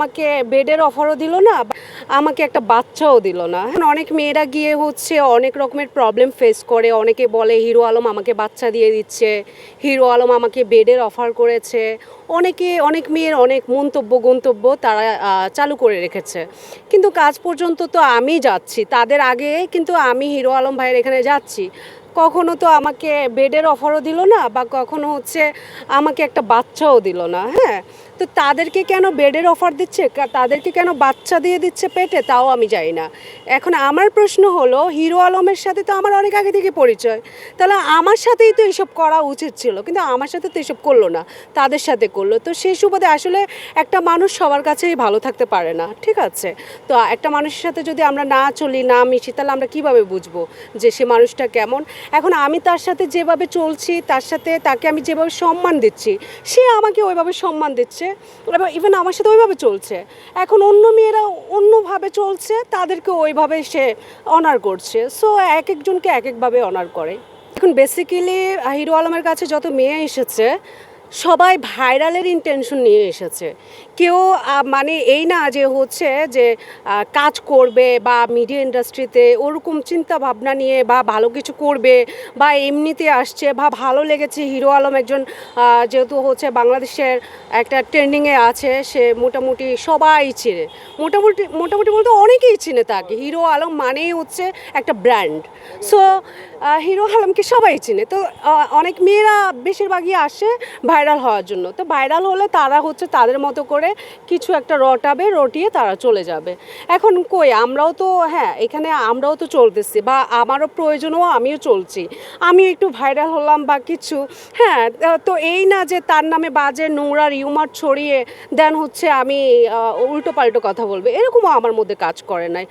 আমাকে বেডের অফারও দিল না, আমাকে একটা বাচ্চাও দিল না। অনেক মেয়েরা গিয়ে অনেক রকমের প্রবলেম ফেস করে। অনেকে বলে হিরো আলম আমাকে বাচ্চা দিয়ে দিচ্ছে, হিরো আলম আমাকে বেডের অফার করেছে। অনেক মেয়ের অনেক গন্তব্য তারা চালু করে রেখেছে, কিন্তু কাজ পর্যন্ত তো আমি যাচ্ছি, তাদের আগে কিন্তু আমি হিরো আলম ভাইয়ের এখানে যাচ্ছি। কখনো তো আমাকে বেডের অফারও দিল না, বা কখনো আমাকে একটা বাচ্চাও দিল না। হ্যাঁ, তো তাদেরকে কেন বেডের অফার দিচ্ছে, তাদেরকে কেন বাচ্চা দিয়ে দিচ্ছে পেটে, তাও আমি জানি না। এখন আমার প্রশ্ন হলো, হিরো আলমের সাথে তো আমার অনেক আগে থেকে পরিচয়, তাহলে আমার সাথেই তো এসব করা উচিত ছিল, কিন্তু আমার সাথে তো এসব করলো না, তাদের সাথে করলো। তো সেই সুবাদে আসলে একটা মানুষ সবার কাছেই ভালো থাকতে পারে না, ঠিক আছে? তো একটা মানুষের সাথে যদি আমরা না চলি, না মিশি, তাহলে আমরা কিভাবে বুঝবো যে সে মানুষটা কেমন? এখন আমি তার সাথে যেভাবে চলছি, তাকে আমি যেভাবে সম্মান দিচ্ছি, সে আমাকে ওইভাবে সম্মান দিচ্ছে, এবং ইভেন আমার সাথে ওইভাবে চলছে। এখন অন্য মেয়েরা অন্যভাবে চলছে, তাদেরকে ওইভাবে সে অনার করছে। সো এক একজনকে এক একভাবে অনার করে। এখন বেসিক্যালি হিরো আলমের কাছে যত মেয়ে এসেছে, সবাই ভাইরালের ইন্টেনশন নিয়ে এসেছে। কেউ মানে এই না যে কাজ করবে বা মিডিয়া ইন্ডাস্ট্রিতে ওরকম চিন্তা ভাবনা নিয়ে, বা ভালো কিছু করবে, বা এমনিতে আসছে, বা ভালো লেগেছে হিরো আলম একজন, যেহেতু বাংলাদেশের একটা ট্রেন্ডিংয়ে আছে, সে মোটামুটি সবাই চিনে, মোটামুটি বলতে অনেকেই চিনে তাকে। হিরো আলম মানেই একটা ব্র্যান্ড। সো হিরো আলমকে সবাই চিনে। তো অনেক মেয়েরা বেশিরভাগই আসে ভাইরাল হওয়ার জন্য। তো ভাইরাল হলে তারা তাদের মতো করে কিছু একটা রটিয়ে তারা চলে যাবে। এখন কই, আমরাও তো, হ্যাঁ, এখানে আমরাও তো চলতেছি, বা আমারও প্রয়োজনও, আমিও চলছি, আমিও একটু ভাইরাল হলাম বা কিছু। হ্যাঁ, তো এই না যে তার নামে বাজে নোংরা রিউমার ছড়িয়ে দেন আমি উল্টো পাল্টো কথা বলবে, এরকমও আমার মধ্যে কাজ করে নাই।